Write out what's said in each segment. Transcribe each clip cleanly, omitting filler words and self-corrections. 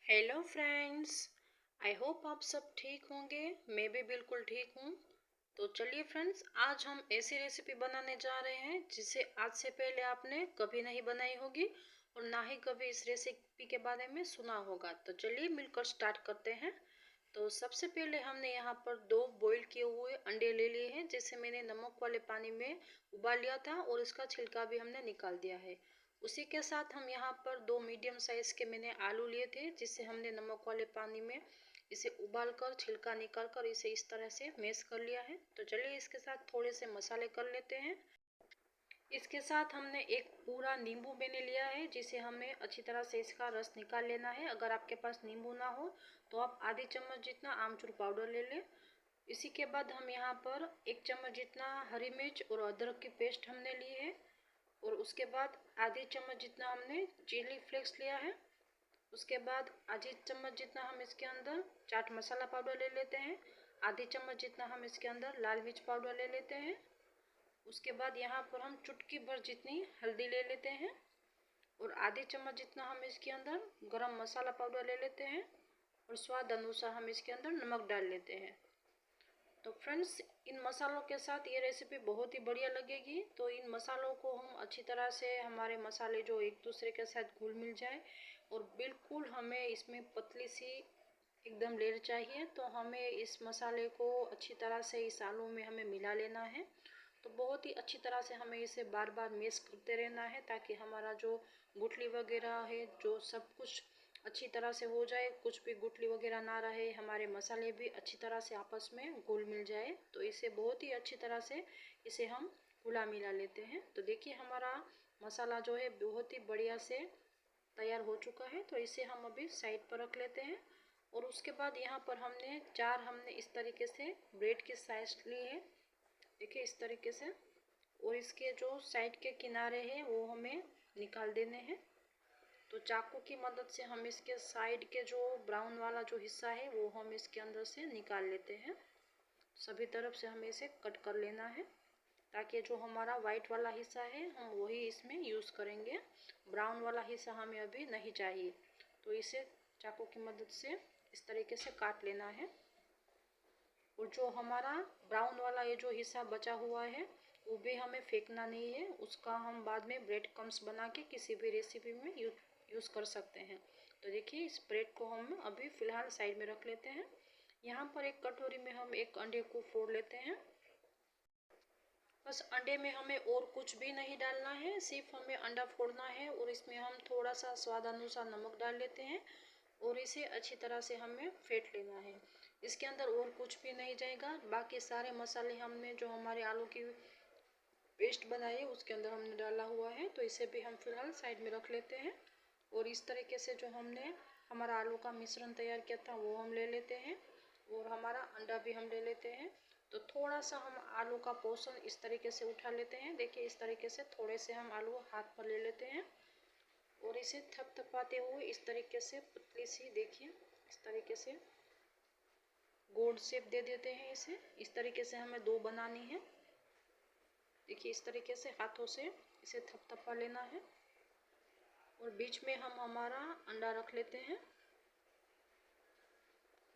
Hello friends. I hope आप सब ठीक होंगे। मैं भी बिल्कुल ठीक हूँ। तो चलिए फ्रेंड्स, आज हम ऐसी रेसिपी बनाने जा रहे हैं जिसे आज से पहले आपने कभी नहीं बनाई होगी और ना ही कभी इस रेसिपी के बारे में सुना होगा। तो चलिए मिलकर स्टार्ट करते हैं। तो सबसे पहले हमने यहाँ पर 2 बॉईल किए हुए अंडे ले लिए हैं, जिसे मैंने नमक वाले पानी में उबाल लिया था और इसका छिलका भी हमने निकाल दिया है। उसी के साथ हम यहाँ पर 2 मीडियम साइज के मैंने आलू लिए थे, जिसे हमने नमक वाले पानी में इसे उबाल कर छिलका निकाल कर इसे इस तरह से मैश कर लिया है। तो चलिए इसके साथ थोड़े से मसाले कर लेते हैं। इसके साथ हमने एक पूरा नींबू मैंने लिया है, जिसे हमें अच्छी तरह से इसका रस निकाल लेना है। अगर आपके पास नींबू ना हो तो आप आधी चम्मच जितना आमचूर पाउडर ले लें। इसी के बाद हम यहाँ पर 1 चम्मच जितना हरी मिर्च और अदरक की पेस्ट हमने ली है और उसके बाद आधी चम्मच जितना हमने चिली फ्लेक्स लिया है। उसके बाद आधी चम्मच जितना हम इसके अंदर चाट मसाला पाउडर ले लेते हैं। आधी चम्मच जितना हम इसके अंदर लाल मिर्च पाउडर ले लेते हैं। उसके बाद यहाँ पर हम चुटकी भर जितनी हल्दी ले लेते हैं और आधी चम्मच जितना हम इसके अंदर गरम मसाला पाउडर ले लेते हैं और स्वाद अनुसार हम इसके अंदर नमक डाल लेते हैं। तो फ्रेंड्स, इन मसालों के साथ ये रेसिपी बहुत ही बढ़िया लगेगी। तो इन मसालों को हम अच्छी तरह से हमारे मसाले जो एक दूसरे के साथ घुल मिल जाए और बिल्कुल हमें इसमें पतली सी एकदम लेयर चाहिए। तो हमें इस मसाले को अच्छी तरह से इस आलू में हमें मिला लेना है। तो बहुत ही अच्छी तरह से हमें इसे बार बार मैश करते रहना है, ताकि हमारा जो गुठली वगैरह है जो सब कुछ अच्छी तरह से हो जाए, कुछ भी गुठली वगैरह ना रहे, हमारे मसाले भी अच्छी तरह से आपस में घुल मिल जाए। तो इसे बहुत ही अच्छी तरह से इसे हम घुला मिला लेते हैं। तो देखिए हमारा मसाला जो है बहुत ही बढ़िया से तैयार हो चुका है। तो इसे हम अभी साइड पर रख लेते हैं। और उसके बाद यहाँ पर हमने इस तरीके से ब्रेड की स्लाइस ली है, देखिए इस तरीके से। और इसके जो साइड के किनारे हैं वो हमें निकाल देने हैं। तो चाकू की मदद से हम इसके साइड के जो ब्राउन वाला जो हिस्सा है वो हम इसके अंदर से निकाल लेते हैं। सभी तरफ से हमें इसे कट कर लेना है, ताकि जो हमारा वाइट वाला हिस्सा है हम वही इसमें यूज़ करेंगे। ब्राउन वाला हिस्सा हमें अभी नहीं चाहिए। तो इसे चाकू की मदद से इस तरीके से काट लेना है। और जो हमारा ब्राउन वाला ये जो हिस्सा बचा हुआ है वो भी हमें फेंकना नहीं है। उसका हम बाद में ब्रेड क्रम्स बना के किसी भी रेसिपी में यूज़ कर सकते हैं। तो देखिए इस ब्रेड को हम अभी फ़िलहाल साइड में रख लेते हैं। यहाँ पर एक कटोरी में हम एक अंडे को फोड़ लेते हैं। बस अंडे में हमें और कुछ भी नहीं डालना है, सिर्फ हमें अंडा फोड़ना है और इसमें हम थोड़ा सा स्वाद अनुसार नमक डाल लेते हैं और इसे अच्छी तरह से हमें फेंट लेना है। इसके अंदर और कुछ भी नहीं जाएगा। बाकी सारे मसाले हमने जो हमारे आलू की पेस्ट बनाई है उसके अंदर हमने डाला हुआ है। तो इसे भी हम फिलहाल साइड में रख लेते हैं। और इस तरीके से जो हमने हमारा आलू का मिश्रण तैयार किया था वो हम ले लेते हैं और हमारा अंडा भी हम ले लेते हैं। तो थोड़ा सा हम आलू का पोर्शन इस तरीके से उठा लेते हैं। देखिए इस तरीके से थोड़े से हम आलू हाथ पर ले लेते हैं और इसे थपथपाते हुए इस तरीके से पतली सी, देखिए इस तरीके से गोल शेप दे देते हैं इसे। इस तरीके से हमें 2 बनानी है। देखिए इस तरीके से हाथों से इसे थपथपा लेना है और बीच में हम हमारा अंडा रख लेते हैं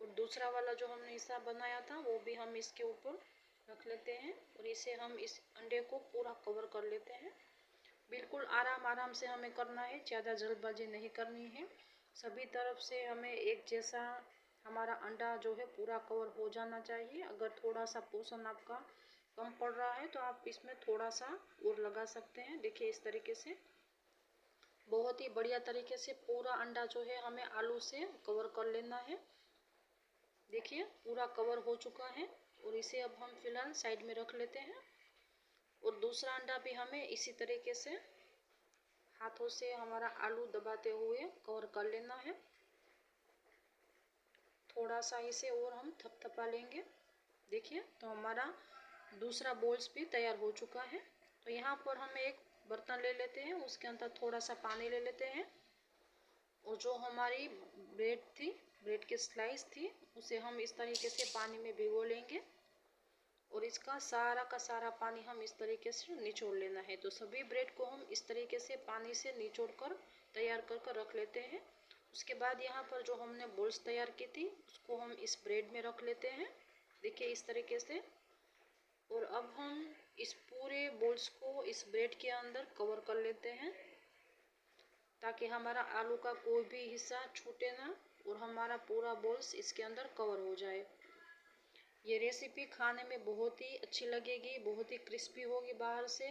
और दूसरा वाला जो हमने हिस्सा बनाया था वो भी हम इसके ऊपर रख लेते हैं और इसे हम इस अंडे को पूरा कवर कर लेते हैं। बिल्कुल आराम आराम से हमें करना है, ज़्यादा जल्दबाजी नहीं करनी है। सभी तरफ से हमें एक जैसा हमारा अंडा जो है पूरा कवर हो जाना चाहिए। अगर थोड़ा सा पोर्शन आपका कम पड़ रहा है तो आप इसमें थोड़ा सा और लगा सकते हैं। देखिए इस तरीके से बहुत ही बढ़िया तरीके से पूरा अंडा जो है हमें आलू से कवर कर लेना है। देखिए पूरा कवर हो चुका है और इसे अब हम फिलहाल साइड में रख लेते हैं। और दूसरा अंडा भी हमें इसी तरीके से हाथों से हमारा आलू दबाते हुए कवर कर लेना है। थोड़ा सा इसे और हम थपथपा लेंगे। देखिए तो हमारा दूसरा बॉल्स भी तैयार हो चुका है। तो यहाँ पर हम एक बर्तन ले लेते हैं, उसके अंदर थोड़ा सा पानी ले लेते हैं और जो हमारी ब्रेड की स्लाइस थी उसे हम इस तरीके से पानी में भिगो लेंगे और इसका सारा का सारा पानी हम इस तरीके से निचोड़ लेना है। तो सभी ब्रेड को हम इस तरीके से पानी से निचोड़ कर तैयार कर कर रख लेते हैं। उसके बाद यहाँ पर जो हमने बॉल्स तैयार की थी उसको हम इस ब्रेड में रख लेते हैं, देखिए इस तरीके से। और अब हम इस पूरे बॉल्स को इस ब्रेड के अंदर कवर कर लेते हैं ताकि हमारा आलू का कोई भी हिस्सा छूटे ना और हमारा पूरा बॉल्स इसके अंदर कवर हो जाए। ये रेसिपी खाने में बहुत ही अच्छी लगेगी, बहुत ही क्रिस्पी होगी बाहर से,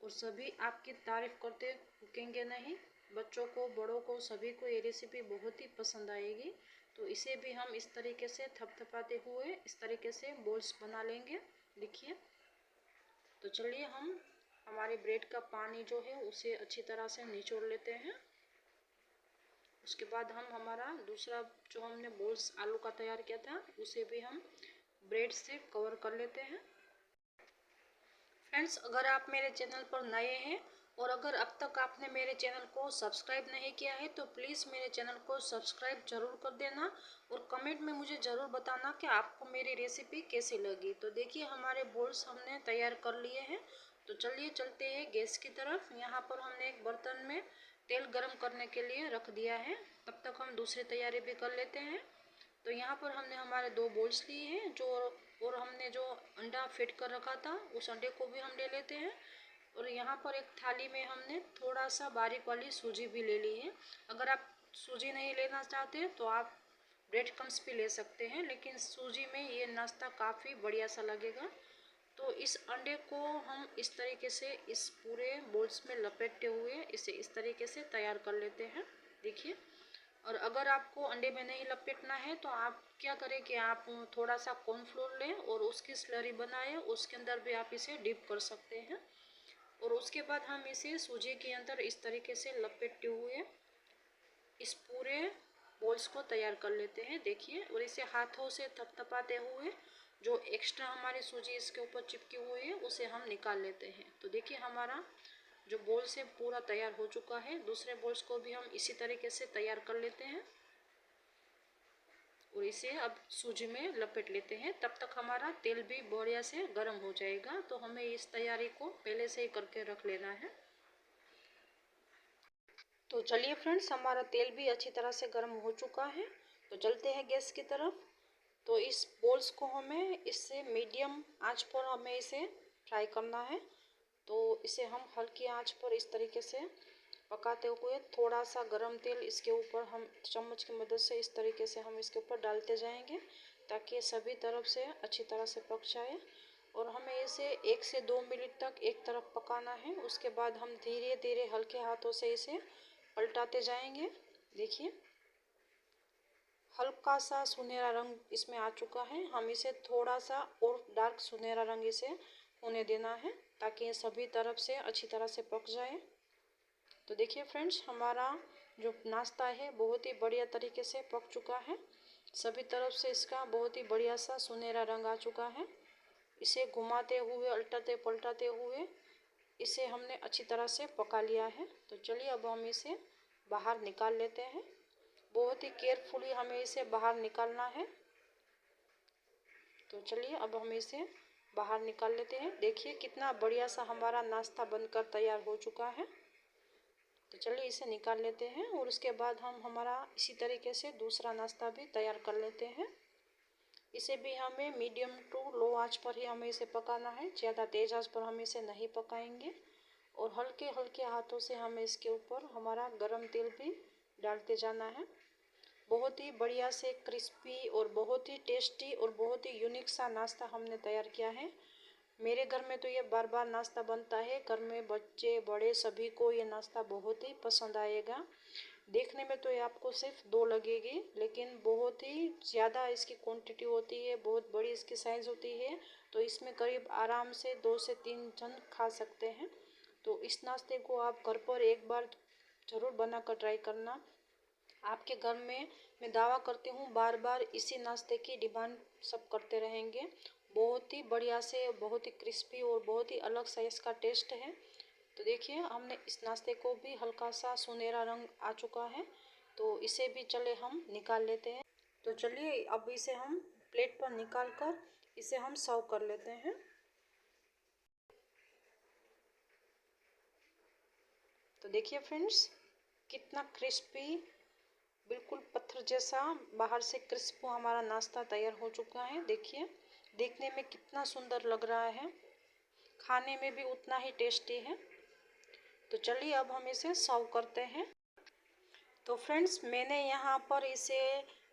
और सभी आपकी तारीफ करते रुकेंगे नहीं। बच्चों को, बड़ों को, सभी को ये रेसिपी बहुत ही पसंद आएगी। तो इसे भी हम इस तरीके से थपथपाते हुए इस तरीके से बॉल्स बना लेंगे, देखिए। तो चलिए हम हमारे ब्रेड का पानी जो है उसे अच्छी तरह से निचोड़ लेते हैं। उसके बाद हम हमारा दूसरा जो हमने बॉल्स आलू का तैयार किया था उसे भी हम ब्रेड से कवर कर लेते हैं। फ्रेंड्स, अगर आप मेरे चैनल पर नए हैं और अगर अब तक आपने मेरे चैनल को सब्सक्राइब नहीं किया है तो प्लीज़ मेरे चैनल को सब्सक्राइब जरूर कर देना और कमेंट में मुझे ज़रूर बताना कि आपको मेरी रेसिपी कैसी लगी। तो देखिए हमारे बॉल्स हमने तैयार कर लिए हैं। तो चलिए चलते हैं गैस की तरफ। यहाँ पर हमने एक बर्तन में तेल गरम करने के लिए रख दिया है, तब तक हम दूसरी तैयारी भी कर लेते हैं। तो यहाँ पर हमने हमारे दो बॉल्स लिए हैं जो, और हमने जो अंडा फेंट कर रखा था उस अंडे को भी हम ले लेते हैं। और यहाँ पर एक थाली में हमने थोड़ा सा बारीक वाली सूजी भी ले ली है। अगर आप सूजी नहीं लेना चाहते तो आप ब्रेड क्रम्स भी ले सकते हैं, लेकिन सूजी में ये नाश्ता काफ़ी बढ़िया सा लगेगा। तो इस अंडे को हम इस तरीके से इस पूरे बॉल्स में लपेटते हुए इसे इस तरीके से तैयार कर लेते हैं, देखिए। और अगर आपको अंडे में नहीं लपेटना है तो आप क्या करें कि आप थोड़ा सा कॉर्नफ्लोर लें और उसकी स्लरी बनाएं, उसके अंदर भी आप इसे डिप कर सकते हैं। और उसके बाद हम इसे सूजी के अंदर इस तरीके से लपेटते हुए इस पूरे बॉल्स को तैयार कर लेते हैं, देखिए। और इसे हाथों से थपथपाते हुए जो एक्स्ट्रा हमारी सूजी इसके ऊपर चिपकी हुई है उसे हम निकाल लेते हैं। तो देखिए हमारा जो बॉल्स है पूरा तैयार हो चुका है। दूसरे बॉल्स को भी हम इसी तरीके से तैयार कर लेते हैं और इसे अब सूजी में लपेट लेते हैं। तब तक हमारा तेल भी बढ़िया से गर्म हो जाएगा, तो हमें इस तैयारी को पहले से ही करके रख लेना है। तो चलिए फ्रेंड्स, हमारा तेल भी अच्छी तरह से गर्म हो चुका है। तो चलते हैं गैस की तरफ। तो इस बॉल्स को हमें इससे मीडियम आंच पर हमें इसे फ्राई करना है। तो इसे हम हल्की आंच पर इस तरीके से पकाते हुए थोड़ा सा गरम तेल इसके ऊपर हम चम्मच की मदद से इस तरीके से हम इसके ऊपर डालते जाएंगे ताकि ये सभी तरफ से अच्छी तरह से पक जाए। और हमें इसे 1 से 2 मिनट तक एक तरफ पकाना है। उसके बाद हम धीरे धीरे हल्के हाथों से इसे पलटाते जाएंगे, देखिए। हल्का सा सुनहरा रंग इसमें आ चुका है। हम इसे थोड़ा सा और डार्क सुनहरा रंग इसे होने देना है ताकि ये सभी तरफ से अच्छी तरह से पक जाए। तो देखिए फ्रेंड्स, हमारा जो नाश्ता है बहुत ही बढ़िया तरीके से पक चुका है। सभी तरफ से इसका बहुत ही बढ़िया सा सुनहरा रंग आ चुका है। इसे घुमाते हुए, उल्टाते पलटाते हुए इसे हमने अच्छी तरह से पका लिया है। तो चलिए अब हम इसे बाहर निकाल लेते हैं। बहुत ही केयरफुली हमें इसे बाहर निकालना है। तो चलिए अब हम इसे बाहर निकाल लेते हैं। देखिए कितना बढ़िया सा हमारा नाश्ता बनकर तैयार हो चुका है। तो चलिए इसे निकाल लेते हैं और उसके बाद हम हमारा इसी तरीके से दूसरा नाश्ता भी तैयार कर लेते हैं। इसे भी हमें मीडियम टू लो आंच पर ही हमें इसे पकाना है, ज़्यादा तेज़ आंच पर हम इसे नहीं पकाएंगे। और हल्के हल्के हाथों से हमें इसके ऊपर हमारा गरम तेल भी डालते जाना है। बहुत ही बढ़िया से क्रिस्पी और बहुत ही टेस्टी और बहुत ही यूनिक सा नाश्ता हमने तैयार किया है। मेरे घर में तो ये बार बार नाश्ता बनता है। घर में बच्चे बड़े सभी को ये नाश्ता बहुत ही पसंद आएगा। देखने में तो ये आपको सिर्फ 2 लगेगी, लेकिन बहुत ही ज़्यादा इसकी क्वांटिटी होती है, बहुत बड़ी इसकी साइज़ होती है। तो इसमें करीब आराम से 2 से 3 जन खा सकते हैं। तो इस नाश्ते को आप घर पर एक बार ज़रूर बनाकर ट्राई करना। आपके घर में मैं दावा करती हूँ बार बार इसी नाश्ते की डिमांड सब करते रहेंगे। बहुत ही बढ़िया से, बहुत ही क्रिस्पी और बहुत ही अलग सा इसका टेस्ट है। तो देखिए हमने इस नाश्ते को भी हल्का सा सुनहरा रंग आ चुका है। तो इसे भी चले हम निकाल लेते हैं। तो चलिए अब इसे हम प्लेट पर निकाल कर इसे हम सर्व कर लेते हैं। तो देखिए फ्रेंड्स, कितना क्रिस्पी बटर जैसा बाहर से क्रिस्प हमारा नाश्ता तैयार हो चुका है। देखिए, देखने में कितना सुंदर लग रहा है, खाने में भी उतना ही टेस्टी है। तो चलिए अब हम इसे सर्व करते हैं। तो फ्रेंड्स, मैंने यहाँ पर इसे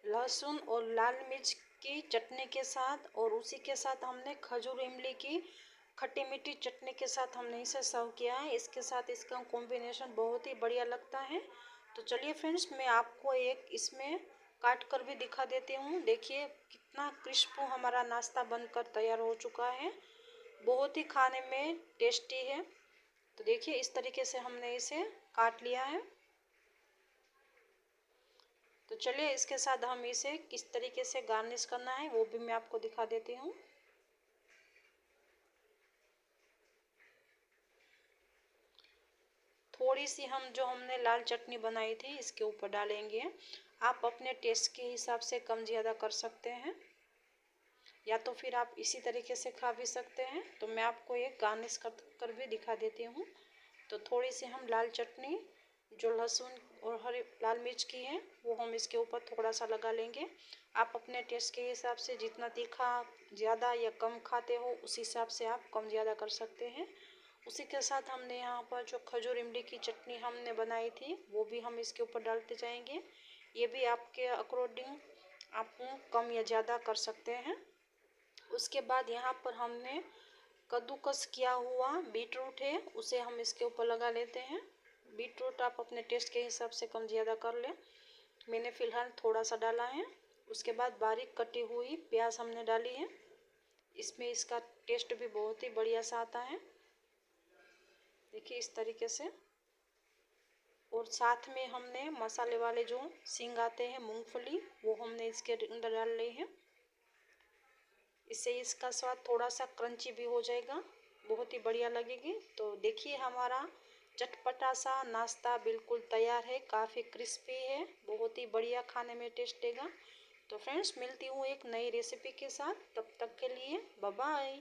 लहसुन और लाल मिर्च की चटनी के साथ और उसी के साथ हमने खजूर इमली की खट्टी मीठी चटनी के साथ हमने इसे सर्व किया है। इसके साथ इसका कॉम्बिनेशन बहुत ही बढ़िया लगता है। तो चलिए फ्रेंड्स, मैं आपको एक इसमें काट कर भी दिखा देती हूँ। देखिए कितना क्रिस्प हमारा नाश्ता बनकर तैयार हो चुका है, बहुत ही खाने में टेस्टी है। तो देखिए इस तरीके से हमने इसे काट लिया है। तो चलिए इसके साथ हम इसे किस तरीके से गार्निश करना है वो भी मैं आपको दिखा देती हूँ। थोड़ी सी हम जो हमने लाल चटनी बनाई थी इसके ऊपर डालेंगे। आप अपने टेस्ट के हिसाब से कम ज़्यादा कर सकते हैं, या तो फिर आप इसी तरीके से खा भी सकते हैं। तो मैं आपको एक गार्निश कर भी दिखा देती हूँ। तो थोड़ी सी हम लाल चटनी जो लहसुन और हरी लाल मिर्च की है वो हम इसके ऊपर थोड़ा सा लगा लेंगे। आप अपने टेस्ट के हिसाब से जितना तीखा ज़्यादा या कम खाते हो उस हिसाब से आप कम ज़्यादा कर सकते हैं। उसी के साथ हमने यहाँ पर जो खजूर इमली की चटनी हमने बनाई थी वो भी हम इसके ऊपर डालते जाएंगे। ये भी आपके अकॉर्डिंग आप कम या ज़्यादा कर सकते हैं। उसके बाद यहाँ पर हमने कद्दूकस किया हुआ बीटरूट है उसे हम इसके ऊपर लगा लेते हैं। बीटरूट आप अपने टेस्ट के हिसाब से कम ज़्यादा कर लें, मैंने फ़िलहाल थोड़ा सा डाला है। उसके बाद बारीक कटी हुई प्याज हमने डाली है, इसमें इसका टेस्ट भी बहुत ही बढ़िया सा आता है। देखिए इस तरीके से। और साथ में हमने मसाले वाले जो सींग आते हैं मूंगफली वो हमने इसके अंदर डाल ली है। इससे इसका स्वाद थोड़ा सा क्रंची भी हो जाएगा, बहुत ही बढ़िया लगेगी। तो देखिए हमारा चटपटा सा नाश्ता बिल्कुल तैयार है, काफ़ी क्रिस्पी है, बहुत ही बढ़िया खाने में टेस्ट देगा। तो फ्रेंड्स मिलती हूँ एक नई रेसिपी के साथ, तब तक के लिए बाय बाय।